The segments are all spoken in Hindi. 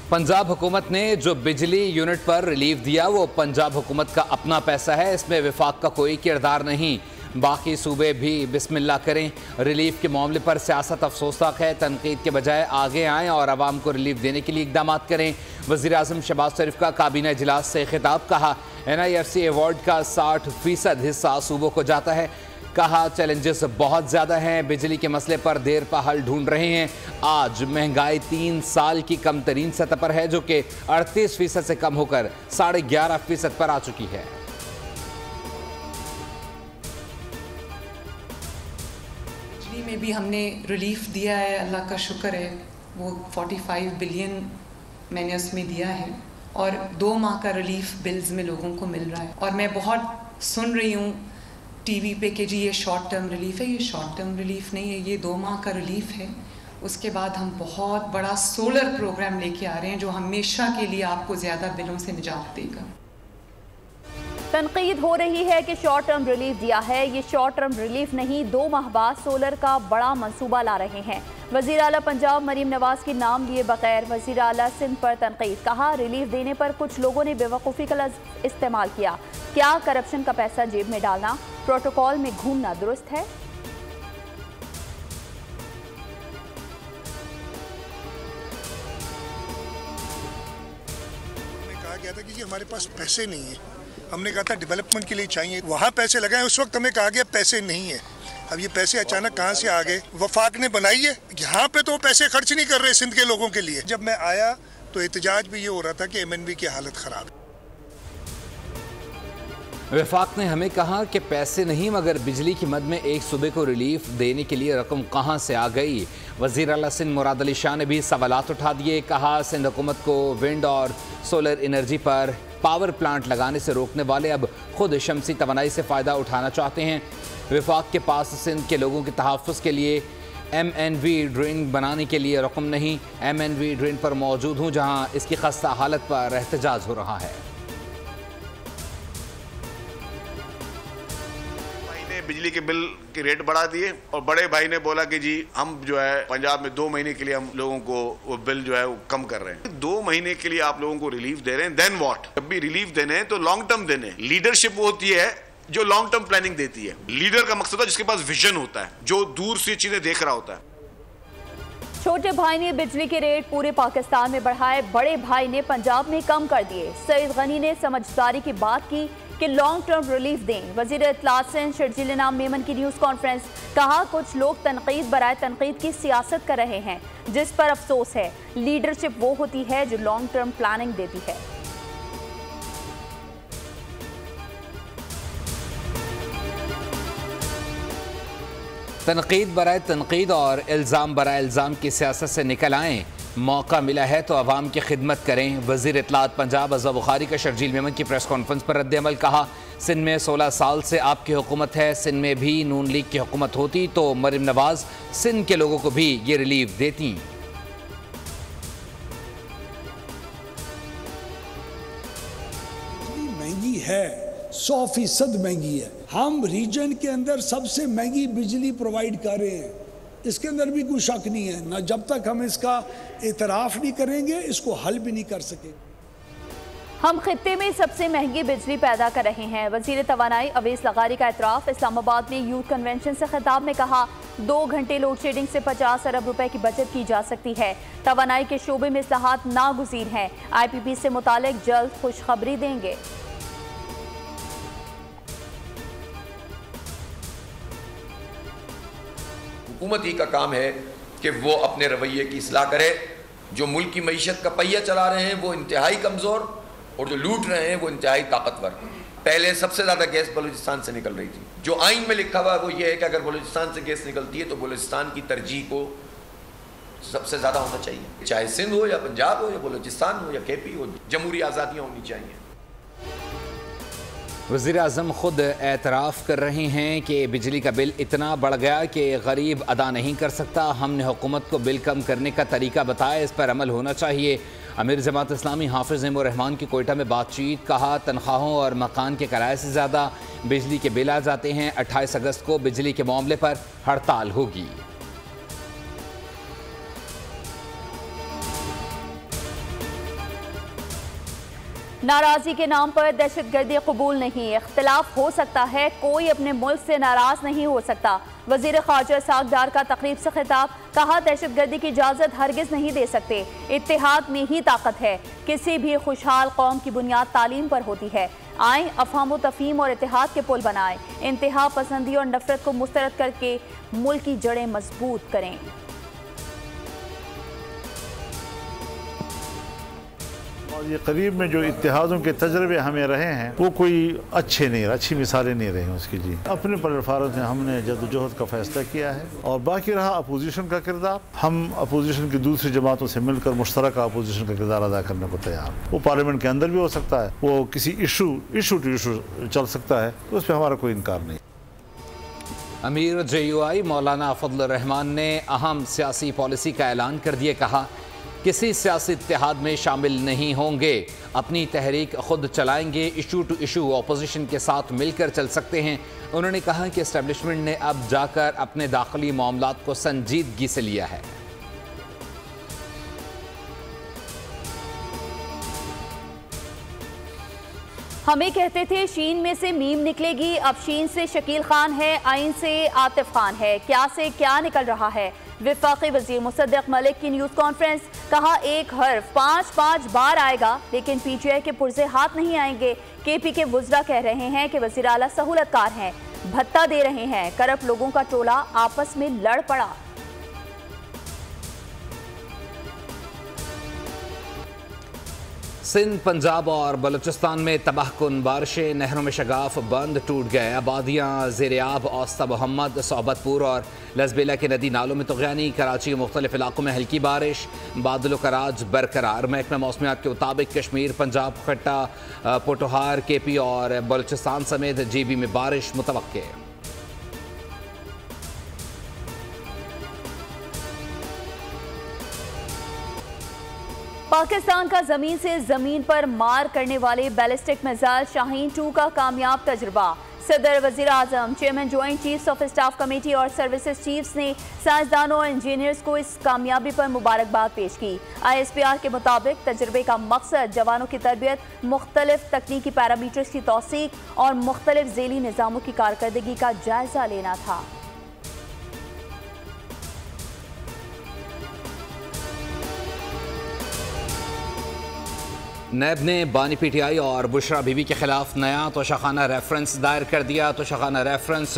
पंजाब हुकूमत ने जो बिजली यूनिट पर रिलीफ दिया वो पंजाब हुकूमत का अपना पैसा है, इसमें विफाक का कोई किरदार नहीं। बाकी सूबे भी बिस्मिल्लाह करें। रिलीफ के मामले पर सियासत अफसोसनाक है, तनकीद के बजाय आगे आएँ और आवाम को रिलीफ देने के लिए इकदाम करें। वज़ीर आज़म शहबाज शरीफ का काबीना इजलास से खिताब, कहा NIFC अवार्ड का 60% हिस्सा सूबों को जाता है। कहा चैलेंजेस बहुत ज़्यादा हैं, बिजली के मसले पर देर पा हल ढूंढ रहे हैं। आज महंगाई 3 साल की कम तरीन सतह पर है, जो कि 38% से कम होकर 11.5% पर आ चुकी है। बिजली में भी हमने रिलीफ दिया है, अल्लाह का शुक्र है। वो 45 बिलियन मैंने उसमें दिया है और 2 माह का रिलीफ बिल्स में लोगों को मिल रहा है। और मैं बहुत सुन रही हूँ टीवी पे कि जी ये शॉर्ट टर्म रिलीफ है। ये शॉर्ट टर्म रिलीफ नहीं है, ये 2 माह का रिलीफ है। उसके बाद हम बहुत बड़ा सोलर प्रोग्राम लेके आ रहे हैं जो हमेशा के लिए आपको ज़्यादा बिलों से निजात देगा। तनकीद हो रही है कि शॉर्ट टर्म रिलीफ दिया है, ये शॉर्ट टर्म रिलीफ नहीं, 2 माह बाद सोलर का बड़ा मंसूबा ला रहे हैं। वज़ीर आला पंजाब मरीम नवाज के नाम लिए बगैर वज़ीर आला सिंध पर तनकीद, कहा रिलीफ देने पर कुछ लोगों ने बेवकूफ़ी का लफ्ज़ इस्तेमाल किया। क्या करप्शन का पैसा जेब में डालना, प्रोटोकॉल में घूमना दुरुस्त है? कहा गया था कि हमारे पास पैसे नहीं है, हमने कहा था डेवलपमेंट के लिए चाहिए, वहाँ पैसे लगाएं। उस वक्त हमें कहा गया पैसे नहीं है। अब ये पैसे अचानक कहाँ से आ गए? वफाक ने बनाई है, यहाँ पे तो पैसे खर्च नहीं कर रहे सिंध के लोगों के लिए। जब मैं आया तो एहतजाज भी ये हो रहा था कि MNB की हालत खराब है। वफाक ने हमें कहा कि पैसे नहीं, मगर बिजली की मद में एक सूबे को रिलीफ देने के लिए रकम कहां से आ गई। वज़ीर आला सिंध मुराद अली शाह ने भी सवालात उठा दिए। कहा सिंध हुकूमत को विंड और सोलर एनर्जी पर पावर प्लांट लगाने से रोकने वाले अब खुद शमसी तवानाई से फ़ायदा उठाना चाहते हैं। वफाक के पास सिंध के लोगों के तहफ़्फ़ुज़ के लिए MNV ड्रेन बनाने के लिए रकम नहीं। MNV ड्रेन पर मौजूद हूँ जहाँ इसकी खस्ता हालत पर एहतजाज हो रहा है। बिजली के बिल के रेट बढ़ा दिए और बड़े भाई ने बोला कि जी हम जो है पंजाब में 2 महीने के लिए हम लोगों को वो बिल जो है वो कम कर रहे हैं। 2 महीने के लिए आप लोगों को रिलीफ दे रहे हैं, देन व्हाट? जब भी रिलीफ देने हैं तो लॉन्ग टर्म देने हैं। लीडरशिप वो होती है जो लॉन्ग टर्म प्लानिंग देती है। लीडर का मकसद है जिसके पास विजन होता है, जो दूर से चीजें देख रहा होता है। छोटे भाई ने बिजली के रेट पूरे पाकिस्तान में बढ़ाए, बड़े भाई ने पंजाब में कम कर दिए। सईद गनी ने समझदारी की बात की कि लॉन्ग टर्म रिलीफ दें। वज़ीर इत्तलात सिंध शर्जील इनाम मेमन की न्यूज़ कॉन्फ्रेंस, कहा कुछ लोग तनकीद बराए तनकीद की सियासत कर रहे हैं, जिस पर अफसोस है। लीडरशिप वो होती है जो लॉन्ग टर्म प्लानिंग देती है। तनकीद बराए तनकीद और इल्ज़ाम बराए इल्ज़ाम की सियासत से निकल आएँ। मौका मिला है तो आवाम की खिदमत करें। वज़ीर इत्तलात पंजाब अज़ा बुखारी का शर्जील मेमन की प्रेस कॉन्फ्रेंस पर रद्द-ए-अमल, कहा सिंध में 16 साल से आपकी हुकूमत है। सिंध में भी नून लीग की हुकूमत होती तो मरीम नवाज सिंध के लोगों को भी ये रिलीफ देती। महंगी है, 100% महंगी है। हम रीजन के अंदर सबसे महंगी बिजली प्रोवाइड कर रहे हैं, इसके अंदर भी कोई शक नहीं है ना। जब तक हम इसका एतराफ़ नहीं करेंगे इसको हल भी नहीं कर सकेंगे। हम खित्ते में सबसे महंगी बिजली पैदा कर रहे हैं। वज़ीर तवानाई अवैस लगारी का एतराफ़। इस्लामाबाद में यूथ कन्वेंशन से खिताब में कहा 2 घंटे लोड शेडिंग से 50 अरब रुपए की बचत की जा सकती है। तवानाई के शोबे में इस्लाहात नागुज़ीर हैं। IPP से मुतालिक जल्द खुशखबरी देंगे। हुकूमत ही का काम है कि वो अपने रवैये की इस्लाह करे। जो मुल्क की मईशत का पहिया चला रहे हैं वो इंतहाई कमज़ोर और जो लूट रहे हैं वो इंतहाई ताकतवर। पहले सबसे ज़्यादा गैस बलूचिस्तान से निकल रही थी। जो आइन में लिखा हुआ है वो ये है कि अगर बलूचिस्तान से गैस निकलती है तो बलूचिस्तान की तरजीह को सबसे ज़्यादा होना चाहिए, चाहे सिंध हो या पंजाब हो या बलूचिस्तान हो या KP हो। जमहूरी आज़ादियाँ होनी चाहिए। वज़ीर आज़म खुद एतराफ़ कर रहे हैं कि बिजली का बिल इतना बढ़ गया कि गरीब अदा नहीं कर सकता। हमने हुकूमत को बिल कम करने का तरीका बताया, इस पर अमल होना चाहिए। अमीर जमात इस्लामी हाफिज़ रहमान की कोयटा में बातचीत, कहा तनख्वाहों और मकान के किराए से ज़्यादा बिजली के बिल आ जाते हैं। 28 अगस्त को बिजली के मामले पर हड़ताल होगी। नाराजगी के नाम पर दहशतगर्दी कबूल नहीं, इख्तिलाफ हो सकता है, कोई अपने मुल्क से नाराज नहीं हो सकता। वजीर ख़ारजा इसहाक डार का तकरीब से खिताब, कहा दहशतगर्दी की इजाज़त हरगिज़ नहीं दे सकते, इत्तेहाद में ही ताकत है। किसी भी खुशहाल कौम की बुनियाद तालीम पर होती है। आए अफ़हाम तफ़हीम और इत्तेहाद के पुल बनाएं, इंतहा पसंदी और नफरत को मुस्तरद करके मुल्क की जड़ें मजबूत करें। और ये करीब में जो इत्तेहादों के तजर्बे हमें रहे हैं वो कोई अच्छे नहीं रहे, अच्छी मिसालें नहीं रही उसकी। जी अपने प्लेटफार्म से हमने जद्दोजहद का फैसला किया है और बाकी रहा अपोजिशन का किरदार। हम अपोजिशन की दूसरी जमातों से मिलकर मुश्तरका अपोजिशन का किरदार अदा करने को तैयार। वो पार्लियामेंट के अंदर भी हो सकता है, वो किसी इशू टू इशू चल सकता है, तो उस पर हमारा कोई इनकार नहीं। अमीर JUI मौलाना फजल रहमान ने अहम सियासी पॉलिसी का ऐलान कर दिए, कहा किसी सियासी इत्तेहाद में शामिल नहीं होंगे, अपनी तहरीक खुद चलाएंगे, इशू टू इशू अपोजिशन के साथ मिलकर चल सकते हैं। उन्होंने कहा कि एस्टेब्लिशमेंट ने अब जाकर अपने दाखिली मामलात को संजीदगी से लिया है। हमें कहते थे शीन में से मीम निकलेगी, अब शीन से शकील खान है, आइन से आतिफ खान है, क्या से क्या निकल रहा है। वफाकी वजीर मुसद्दिक मलिक की न्यूज़ कॉन्फ्रेंस, कहा एक हर्फ 5-5 बार आएगा लेकिन PTI के पुरजे हाथ नहीं आएंगे। KP के वुज़रा कह रहे हैं कि वज़ीर आला सहूलतकार हैं, भत्ता दे रहे हैं, करप्ट लोगों का टोला आपस में लड़ पड़ा। सिंध, पंजाब और बलूचिस्तान में तबाहकुन बारिशें, नहरों में शगाफ बंद टूट गए, आबादियाँ ज़ेर-ए-आब, औस्ता मोहम्मद, सोहबतपुर और लसबेला के नदी नालों में तुग़यानी। कराची के मुख्तलिफ इलाकों में हल्की बारिश, बादलों का राज बरकरार। महकमा मौसमियात के मुताबिक कश्मीर, पंजाब, खट्टा, पोटोहार, KP और बलूचिस्तान समेत GB में बारिश मुतवक्के। पाकिस्तान का जमीन से जमीन पर मार करने वाले बैलिस्टिक मिसाइल शाहीन 2 का कामयाब तजुर्बा। सदर, वजीर आजम, chairman joint chiefs of staff committee और सर्विसेज चीफ्स ने साइंसदानों और इंजीनियर्स को इस कामयाबी पर मुबारकबाद पेश की। ISPR के मुताबिक तजर्बे का मकसद जवानों की तरबियत, मुख्तलिफ तकनीकी पैरामीटर्स की तौसीक और मुख्तलिफ ज़ेली निज़ामों की कारकर्दगी का जायजा लेना था। नैब ने बानी PTI और बुशरा बीबी के खिलाफ नया तोशाखाना रेफरेंस दायर कर दिया। तोशाखाना रेफरेंस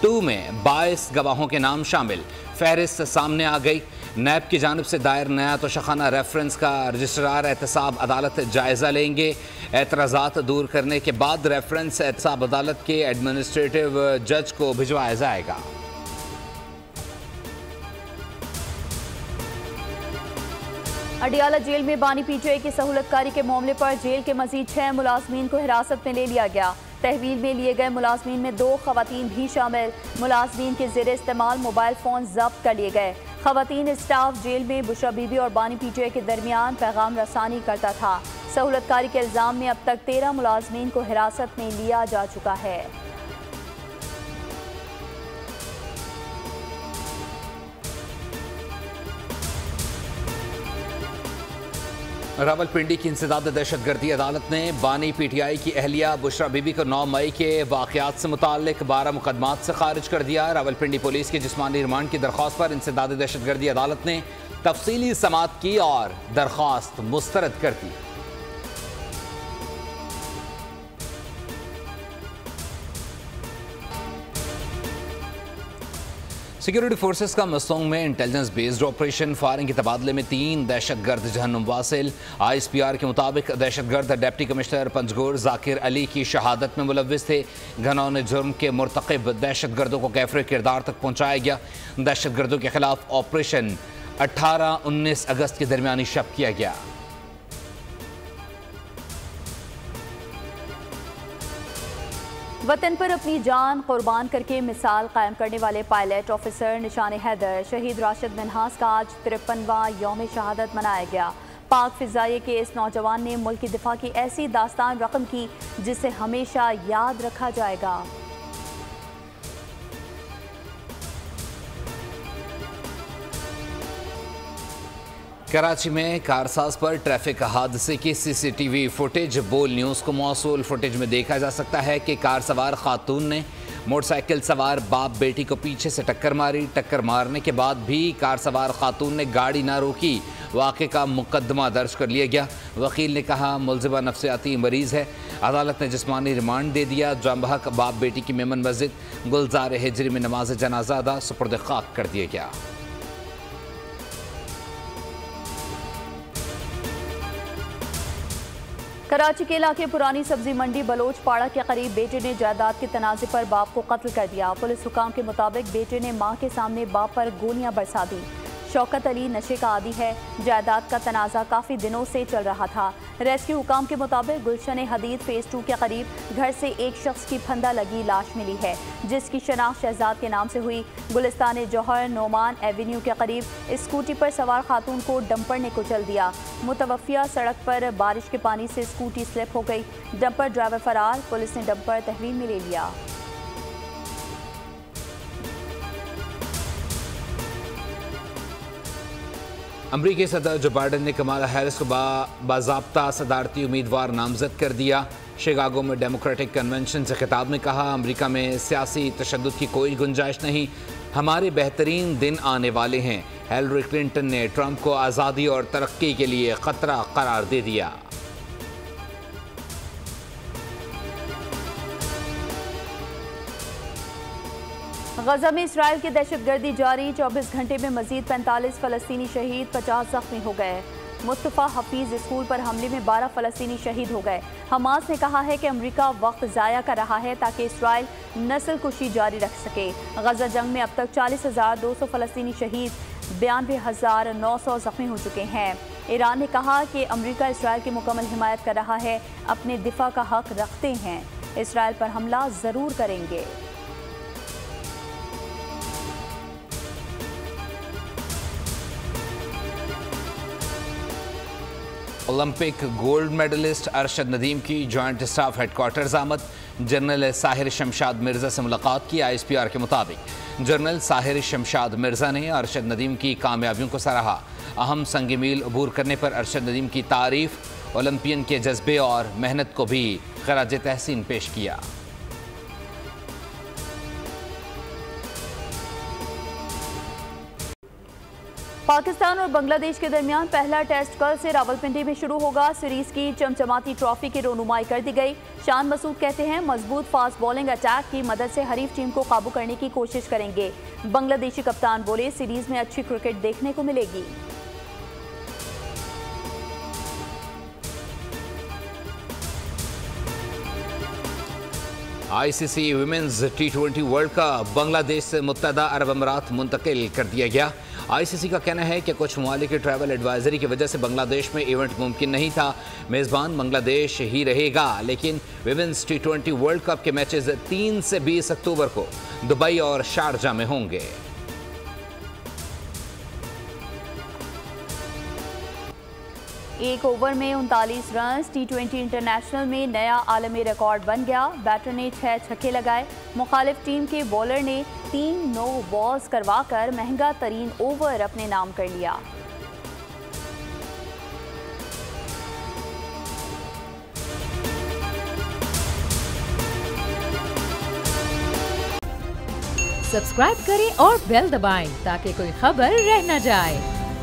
2 में 22 गवाहों के नाम शामिल, फहरिस्त सामने आ गई। नैब की जानिब से दायर नया तोशाखाना रेफरेंस का रजिस्ट्रार एहतसाब अदालत जायज़ा लेंगे। एतराज़ात दूर करने के बाद रेफरेंस एहतसाब अदालत के एडमिनिस्ट्रेटिव जज को भिजवाया जाएगा। अडियाला जेल में बानी PTI की सहूलतकारी के मामले पर जेल के मजीद 6 मुलाजमीन को हिरासत में ले लिया गया। तहवील में लिए गए मुलाजमीन में 2 खवातीन भी शामिल। मुलाजमीन के ज़ेर इस्तेमाल मोबाइल फ़ोन जब्त कर लिए गए। खवातीन स्टाफ जेल में बुशरा बीबी और बानी PTI के दरमियान पैगाम रसानी करता था। सहूलतकारी के इल्ज़ाम में अब तक 13 मुलाजमीन को हिरासत में लिया जा चुका है। रावलपिंडी की इंसदाद दहशतगर्दी अदालत ने बानी PTI की अहलिया बुशरा बीबी को 9 मई के वाक़यात से मुताल्लिक 12 मुकदमात से खारिज कर दिया। रावलपिंडी पुलिस की जिस्मानी रिमांड की दरख्वास्त पर इंसदाद दहशतगर्दी अदालत ने तफसीली समाअत की और दरख्वास्त मुस्तरद कर दी। सिक्योरिटी फोर्सेस का मसोंग में इंटेलिजेंस बेस्ड ऑपरेशन फायरिंग के तबादले में 3 दहशतगर्द जहन्नुम वासिल। ISPR के मुताबिक दहशतगर्द डिप्टी कमिश्नर पंजगोर जाकिर अली की शहादत में मुलव्विस थे। घनौने जुर्म के मुर्तकिब दहशतगर्दों को कैफरे किरदार तक पहुँचाया गया। दहशतगर्दों के खिलाफ ऑपरेशन 18-19 अगस्त के दरमियानी शब किया गया। वतन पर अपनी जान कुर्बान करके मिसाल कायम करने वाले पायलट ऑफिसर निशान हैदर शहीद राशिद मिन्हास का आज 53वां यौम शहादत मनाया गया। पाक फिजाइये के इस नौजवान ने मुल्क की दिफा की ऐसी दास्तान रकम की जिसे हमेशा याद रखा जाएगा। कराची में कारसाज पर ट्रैफिक हादसे की सीसीटीवी फुटेज। बोल न्यूज़ को मौसूल फुटेज में देखा जा सकता है कि कार सवार खातून ने मोटरसाइकिल सवार बाप बेटी को पीछे से टक्कर मारी। टक्कर मारने के बाद भी कार सवार खातून ने गाड़ी ना रोकी। वाक़े का मुकदमा दर्ज कर लिया गया। वकील ने कहा मुलजिमा नफ्सियाती मरीज़ है। अदालत ने जिस्मानी रिमांड दे दिया। जामबहक बाप बेटी की मेमन मस्जिद गुलजार हिजरी में नमाज जनाजा अदा सुपुर्द खाक कर दिया गया। कराची के इलाके पुरानी सब्जी मंडी बलोच पाड़ा के करीब बेटे ने जायदाद के तनाज़े पर बाप को कत्ल कर दिया। पुलिस हुकाम के मुताबिक बेटे ने मां के सामने बाप पर गोलियां बरसा दी। शौकत अली नशे का आदी है। जायदाद का तनाज़ा काफ़ी दिनों से चल रहा था। रेस्क्यू हुकाम के मुताबिक गुलशन हदीद फेज़ 2 के करीब घर से एक शख्स की फंदा लगी लाश मिली है, जिसकी शनाख्त शहजाद के नाम से हुई। गुलिस्तान जौहर नोमान एवेन्यू के करीब स्कूटी पर सवार खातून को डंपर ने कुचल दिया। मुतवफ़िया सड़क पर बारिश के पानी से स्कूटी स्लिप हो गई। डंपर ड्राइवर फरार। पुलिस ने डंपर तहवील में ले लिया। अमरीकी सदर जो बाइडन ने कमाला हैरिस को बाज़ाब्ता सदारती उम्मीदवार नामजद कर दिया। शिकागो में डेमोक्रेटिक कन्वेंशन से खिताब में कहा अमरीका में सियासी तशद्दुद की कोई गुंजाइश नहीं, हमारे बेहतरीन दिन आने वाले हैं। हिलरी क्लिंटन ने ट्रंप को आज़ादी और तरक्की के लिए ख़तरा करार दे दिया। गजा में इसराइल की दहशतगर्दी जारी। 24 घंटे में मजीद 45 फ़लस्तीनी शहीद, 50 जख्मी हो गए। मुस्तफ़ा हफीज़ स्कूल पर हमले में 12 फ़लस्तीनी शहीद हो गए। हमास ने कहा है कि अमेरिका वक्त ज़ाया कर रहा है ताकि इसराइल नस्ल कुशी जारी रख सके। गजा जंग में अब तक 40,200 फ़लस्तीनी शहीद, 92,900 जख्मी हो चुके हैं। ईरान ने कहा कि अमेरिका इसराइल की मुकम्मल हिमायत कर रहा है, अपने दिफा का हक रखते हैं, इसराइल पर हमला ज़रूर करेंगे। Olympic gold medallist Arshad Nadeem की जॉइंट स्टाफ हेडक्वार्टर्स आमद। जनरल साहिर शमशाद मिर्ज़ा से मुलाकात की। ISPR के मुताबिक जनरल साहिर शमशाद मिर्ज़ा ने अरशद नदीम की कामयाबियों को सराहा। अहम संग मील अबूर करने पर अरशद नदीम की तारीफ, ओलंपियन के जज्बे और मेहनत को भी खराज तहसीन पेश किया। पाकिस्तान और बांग्लादेश के दरमियान पहला टेस्ट कल से रावलपिंडी में शुरू होगा। सीरीज की चमचमाती ट्रॉफी की रोनुमाई कर दी गई। शान मसूद कहते हैं मजबूत फास्ट बॉलिंग अटैक की मदद से हरीफ टीम को काबू करने की कोशिश करेंगे। बांग्लादेशी कप्तान बोले सीरीज में अच्छी क्रिकेट देखने को मिलेगी। ICC women's T20 world cup Bangladesh से मुत्तहदा अरब अमीरात मुंतकिल कर दिया गया। ICC का कहना है कि कुछ ममालिक की ट्रैवल एडवाइजरी की वजह से बांग्लादेश में इवेंट मुमकिन नहीं था। मेज़बान बांग्लादेश ही रहेगा, लेकिन वुमेन्स T20 वर्ल्ड कप के मैचेस 3 से 20 अक्टूबर को दुबई और शारजा में होंगे। एक ओवर में 39 रन T20 इंटरनेशनल में नया आलमी रिकॉर्ड बन गया। बैटर ने 6 छक्के लगाए। मुखालिफ टीम के बॉलर ने 3 नो बॉल्स करवाकर महंगा तरीन ओवर अपने नाम कर लिया। सब्सक्राइब करें और बेल दबाएं ताकि कोई खबर रह न जाए।